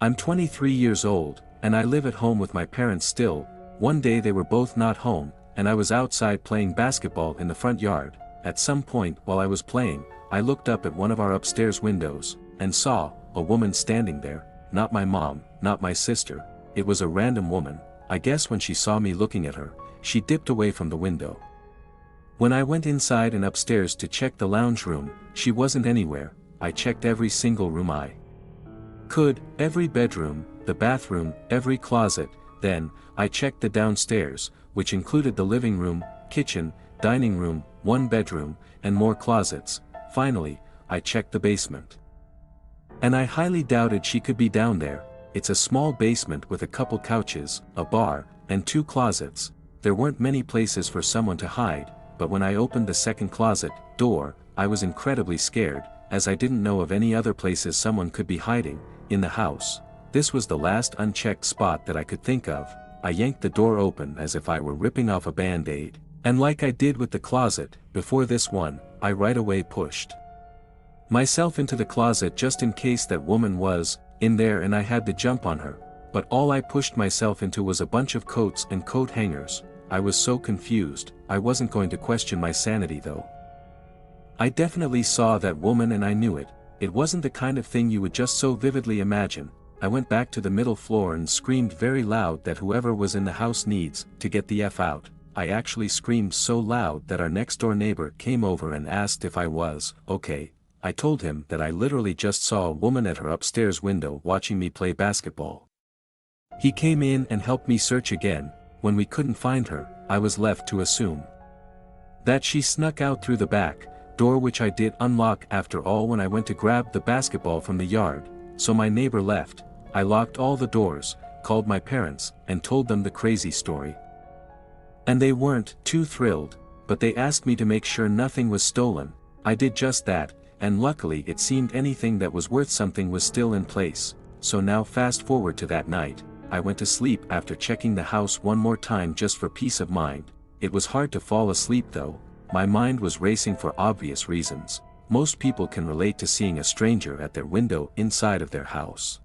I'm 23 years old, and I live at home with my parents still. One day they were both not home, and I was outside playing basketball in the front yard. At some point while I was playing, I looked up at one of our upstairs windows, and saw a woman standing there. Not my mom, not my sister. It was a random woman. I guess when she saw me looking at her, she dipped away from the window. When I went inside and upstairs to check the lounge room, she wasn't anywhere. I checked every single room I could, every bedroom, the bathroom, every closet. Then, I checked the downstairs, which included the living room, kitchen, dining room, one bedroom, and more closets. Finally, I checked the basement. And I highly doubted she could be down there. It's a small basement with a couple couches, a bar, and 2 closets. There weren't many places for someone to hide, but when I opened the second closet door, I was incredibly scared, as I didn't know of any other places someone could be hiding in the house. This was the last unchecked spot that I could think of. I yanked the door open as if I were ripping off a band-aid, and like I did with the closet before this one, I right away pushed myself into the closet just in case that woman was in there and I had to jump on her. But all I pushed myself into was a bunch of coats and coat hangers. I was so confused. I wasn't going to question my sanity though. I definitely saw that woman and I knew it. It wasn't the kind of thing you would just so vividly imagine. I went back to the middle floor and screamed very loud that whoever was in the house needs to get the F out. I actually screamed so loud that our next door neighbor came over and asked if I was okay. I told him that I literally just saw a woman at her upstairs window watching me play basketball. He came in and helped me search again. When we couldn't find her, I was left to assume that she snuck out through the back door, which I did unlock after all when I went to grab the basketball from the yard. So my neighbor left. I locked all the doors, called my parents, and told them the crazy story. And they weren't too thrilled, but they asked me to make sure nothing was stolen. I did just that, and luckily it seemed anything that was worth something was still in place. So now fast forward to that night. I went to sleep after checking the house one more time just for peace of mind. It was hard to fall asleep though. My mind was racing for obvious reasons. Most people can relate to seeing a stranger at their window inside of their house.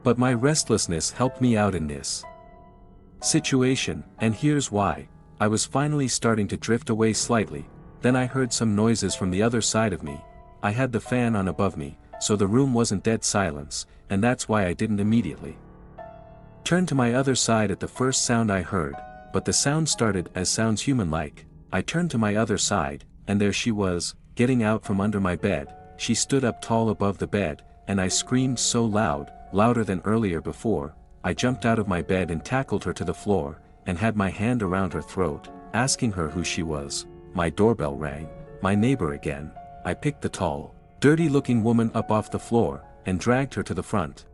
But my restlessness helped me out in this situation, and here's why. I was finally starting to drift away slightly. Then I heard some noises from the other side of me. I had the fan on above me, so the room wasn't dead silence, and that's why I didn't immediately turn to my other side at the first sound I heard, but the sound started as sounds human-like. I turned to my other side, and there she was, getting out from under my bed. She stood up tall above the bed, and I screamed so loud, louder than earlier before. I jumped out of my bed and tackled her to the floor, and had my hand around her throat, asking her who she was. My doorbell rang. My neighbor again. I picked the tall, dirty-looking woman up off the floor, and dragged her to the front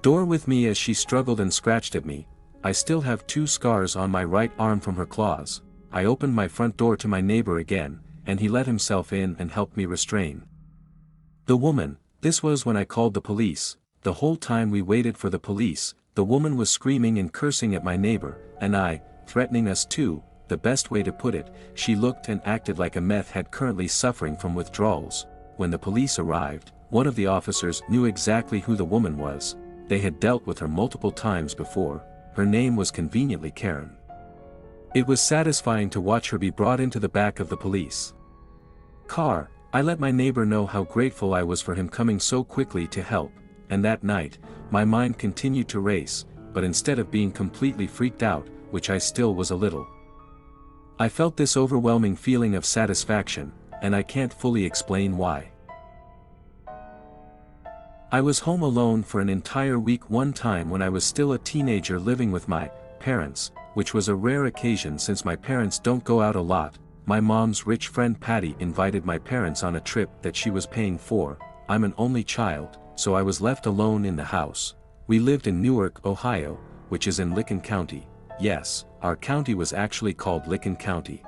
door with me as she struggled and scratched at me. I still have 2 scars on my right arm from her claws. I opened my front door to my neighbor again, and he let himself in and helped me restrain the woman. This was when I called the police. The whole time we waited for the police, the woman was screaming and cursing at my neighbor, and I, threatening us too. The best way to put it, she looked and acted like a meth head currently suffering from withdrawals. When the police arrived, one of the officers knew exactly who the woman was. They had dealt with her multiple times before. Her name was conveniently Karen. It was satisfying to watch her be brought into the back of the police car. I let my neighbor know how grateful I was for him coming so quickly to help, and that night, my mind continued to race, but instead of being completely freaked out, which I still was a little, I felt this overwhelming feeling of satisfaction, and I can't fully explain why. I was home alone for an entire week one time when I was still a teenager living with my parents, which was a rare occasion since my parents don't go out a lot. My mom's rich friend Patty invited my parents on a trip that she was paying for. I'm an only child, so I was left alone in the house. We lived in Newark, Ohio, which is in Licking County. Yes, our county was actually called Licking County.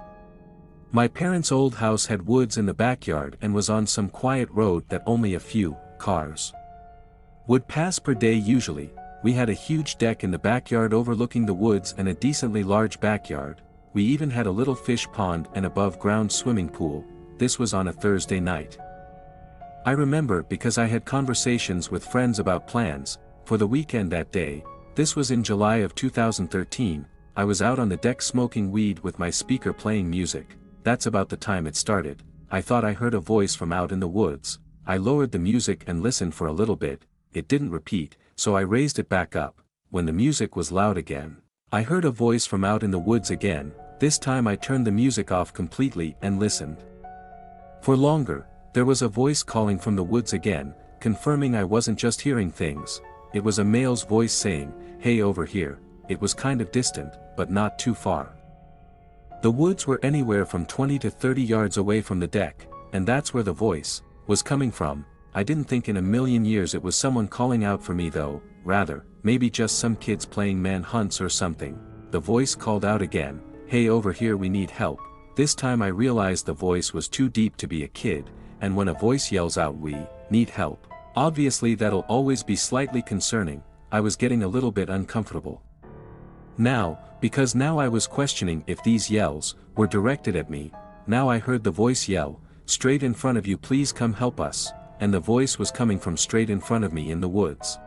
My parents' old house had woods in the backyard and was on some quiet road that only a few cars would pass per day usually. We had a huge deck in the backyard overlooking the woods and a decently large backyard. We even had a little fish pond and above-ground swimming pool. This was on a Thursday night. I remember because I had conversations with friends about plans for the weekend that day. This was in July of 2013, I was out on the deck smoking weed with my speaker playing music. That's about the time it started. I thought I heard a voice from out in the woods. I lowered the music and listened for a little bit. It didn't repeat, so I raised it back up. When the music was loud again, I heard a voice from out in the woods again. This time I turned the music off completely and listened. For longer, there was a voice calling from the woods again, confirming I wasn't just hearing things. It was a male's voice saying, "Hey, over here." It was kind of distant, but not too far. The woods were anywhere from 20 to 30 yards away from the deck, and that's where the voice was coming from. I didn't think in a million years it was someone calling out for me though, rather, maybe just some kids playing manhunts or something. The voice called out again, "Hey, over here, we need help." This time I realized the voice was too deep to be a kid, and when a voice yells out "we need help," obviously that'll always be slightly concerning. I was getting a little bit uncomfortable because now I was questioning if these yells were directed at me. Now I heard the voice yell, "Straight in front of you, please come help us," and the voice was coming from straight in front of me in the woods.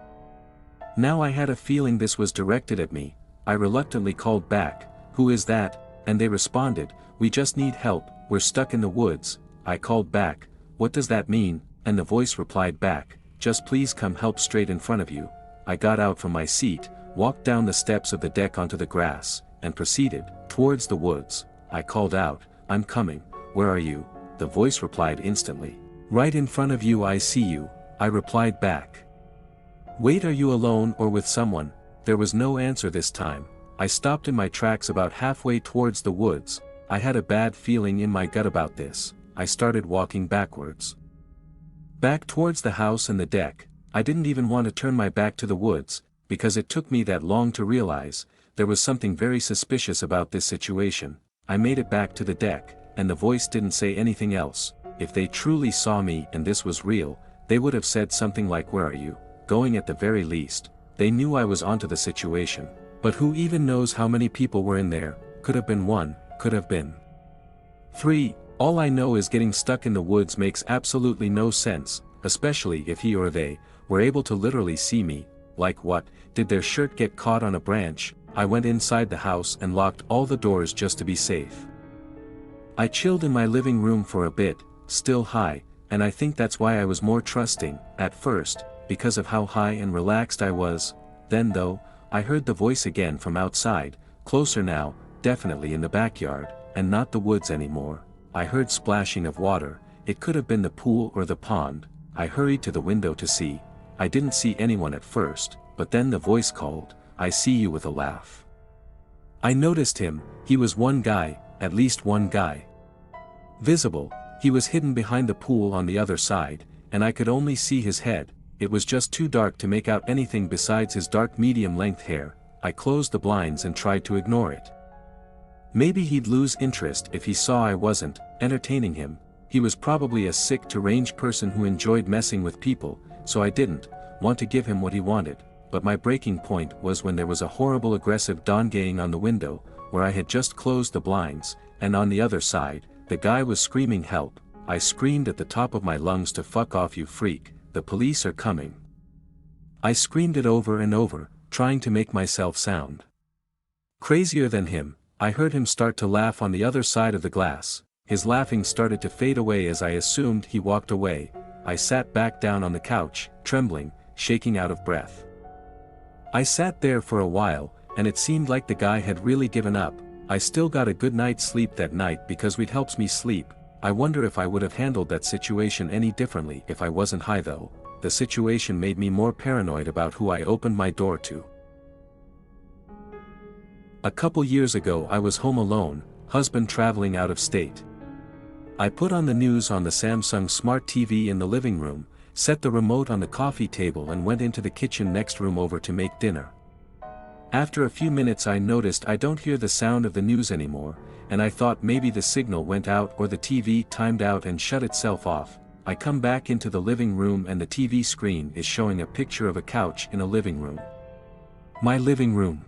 Now I had a feeling this was directed at me. I reluctantly called back, "Who is that?" And they responded, "We just need help, we're stuck in the woods." I called back, "What does that mean?" And the voice replied back, "Just please come help straight in front of you." I got out from my seat, walked down the steps of the deck onto the grass, and proceeded towards the woods. I called out, "I'm coming, where are you?" The voice replied instantly, "Right in front of you, I see you." I replied back, "Wait, are you alone or with someone?" There was no answer this time. I stopped in my tracks about halfway towards the woods. I had a bad feeling in my gut about this. I started walking backwards, back towards the house and the deck. I didn't even want to turn my back to the woods, because it took me that long to realize there was something very suspicious about this situation. I made it back to the deck, and the voice didn't say anything else. If they truly saw me and this was real, they would have said something like, "Where are you going?" At the very least. They knew I was onto the situation. But who even knows how many people were in there? Could have been one, could have been 3. All I know is getting stuck in the woods makes absolutely no sense, especially if he or they were able to literally see me. Like what? Did their shirt get caught on a branch? I went inside the house and locked all the doors just to be safe. I chilled in my living room for a bit, still high, and I think that's why I was more trusting, at first, because of how high and relaxed I was. Then though, I heard the voice again from outside, closer now, definitely in the backyard, and not the woods anymore. I heard splashing of water. It could have been the pool or the pond. I hurried to the window to see. I didn't see anyone at first, but then the voice called, "I see you," with a laugh. I noticed him. He was one guy, at least one guy visible. He was hidden behind the pool on the other side, and I could only see his head. It was just too dark to make out anything besides his dark medium-length hair. I closed the blinds and tried to ignore it. Maybe he'd lose interest if he saw I wasn't entertaining him. He was probably a sick, deranged person who enjoyed messing with people, so I didn't want to give him what he wanted. But my breaking point was when there was a horrible aggressive dongaying on the window, where I had just closed the blinds, and on the other side, the guy was screaming help. I screamed at the top of my lungs to "Fuck off, you freak, the police are coming." I screamed it over and over, trying to make myself sound crazier than him. I heard him start to laugh on the other side of the glass. His laughing started to fade away as I assumed he walked away. I sat back down on the couch, trembling, shaking out of breath. I sat there for a while, and it seemed like the guy had really given up. I still got a good night's sleep that night because weed helps me sleep. I wonder if I would have handled that situation any differently if I wasn't high though. The situation made me more paranoid about who I opened my door to. A couple years ago I was home alone, husband traveling out of state. I put on the news on the Samsung Smart TV in the living room, set the remote on the coffee table and went into the kitchen next room over to make dinner. After a few minutes I noticed I don't hear the sound of the news anymore, and I thought maybe the signal went out or the TV timed out and shut itself off. I come back into the living room and the TV screen is showing a picture of a couch in a living room. My living room.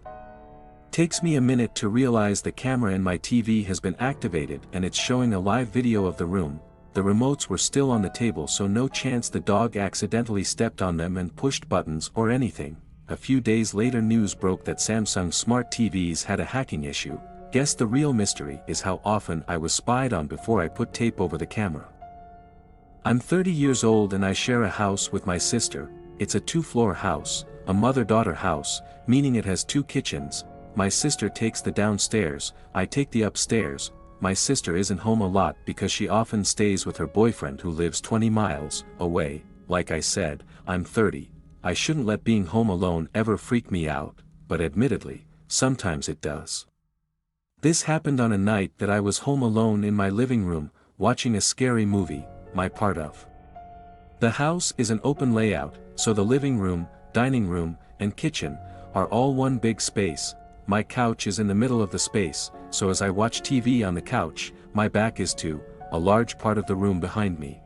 Takes me a minute to realize the camera in my TV has been activated and it's showing a live video of the room. the remotes were still on the table, so no chance the dog accidentally stepped on them and pushed buttons or anything. A few days later news broke that Samsung smart TVs had a hacking issue. Guess the real mystery is how often I was spied on before I put tape over the camera. I'm 30 years old and I share a house with my sister. It's a 2-floor house, a mother-daughter house, meaning it has 2 kitchens. My sister takes the downstairs, I take the upstairs. My sister isn't home a lot because she often stays with her boyfriend who lives 20 miles away. Like I said, I'm 30. I shouldn't let being home alone ever freak me out, but admittedly, sometimes it does. This happened on a night that I was home alone in my living room, watching a scary movie, my part of. The house is an open layout, so the living room, dining room, and kitchen are all one big space. My couch is in the middle of the space, so as I watch TV on the couch, my back is to a large part of the room behind me.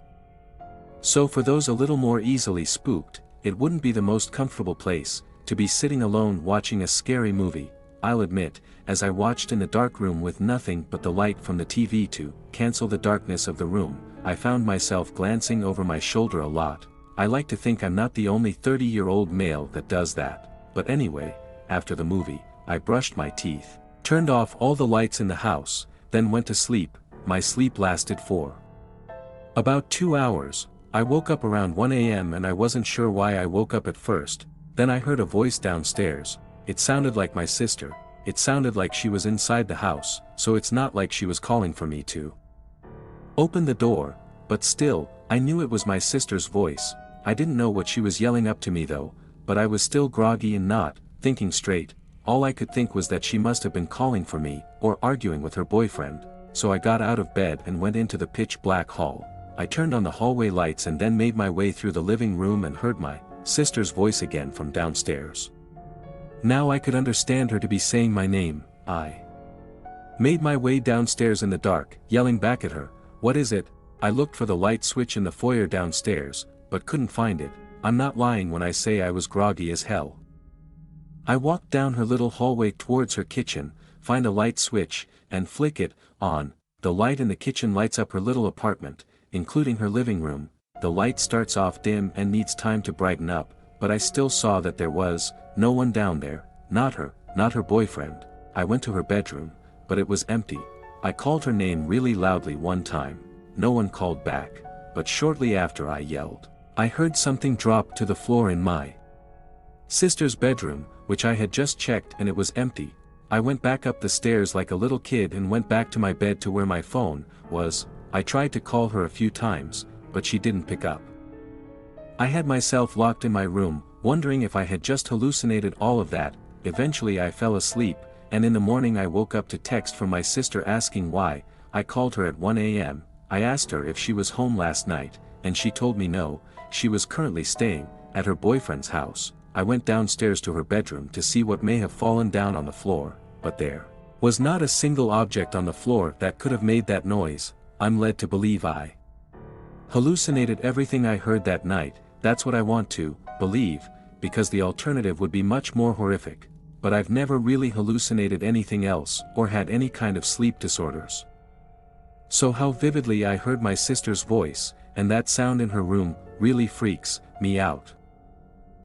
So for those a little more easily spooked, it wouldn't be the most comfortable place to be sitting alone watching a scary movie. I'll admit, as I watched in the dark room with nothing but the light from the TV to cancel the darkness of the room, I found myself glancing over my shoulder a lot. I like to think I'm not the only 30-year-old male that does that, but anyway, after the movie, I brushed my teeth, turned off all the lights in the house, then went to sleep. My sleep lasted for about 2 hours. I woke up around 1 a.m. and I wasn't sure why I woke up at first. Then I heard a voice downstairs. It sounded like my sister. It sounded like she was inside the house, so it's not like she was calling for me to open the door, but still, I knew it was my sister's voice. I didn't know what she was yelling up to me though, but I was still groggy and not thinking straight. All I could think was that she must have been calling for me, or arguing with her boyfriend, so I got out of bed and went into the pitch-black hall. I turned on the hallway lights and then made my way through the living room and heard my sister's voice again from downstairs. Now I could understand her to be saying my name. I made my way downstairs in the dark, yelling back at her, "What is it?" I looked for the light switch in the foyer downstairs, but couldn't find it. I'm not lying when I say I was groggy as hell. I walked down her little hallway towards her kitchen, find a light switch, and flick it on. The light in the kitchen lights up her little apartment, including her living room. The light starts off dim and needs time to brighten up, but I still saw that there was no one down there, not her boyfriend. I went to her bedroom, but it was empty. I called her name really loudly one time. No one called back, but shortly after I yelled, I heard something drop to the floor in my sister's bedroom, which I had just checked, and it was empty. I went back up the stairs like a little kid and went back to my bed to where my phone was. I tried to call her a few times, but she didn't pick up. I had myself locked in my room, wondering if I had just hallucinated all of that. Eventually I fell asleep, and in the morning I woke up to text from my sister asking why. I called her at 1 a.m. I asked her if she was home last night, and she told me no, she was currently staying at her boyfriend's house. I went downstairs to her bedroom to see what may have fallen down on the floor, but there was not a single object on the floor that could have made that noise. I'm led to believe I hallucinated everything I heard that night. That's what I want to believe, because the alternative would be much more horrific. But I've never really hallucinated anything else, or had any kind of sleep disorders. So how vividly I heard my sister's voice, and that sound in her room, really freaks me out.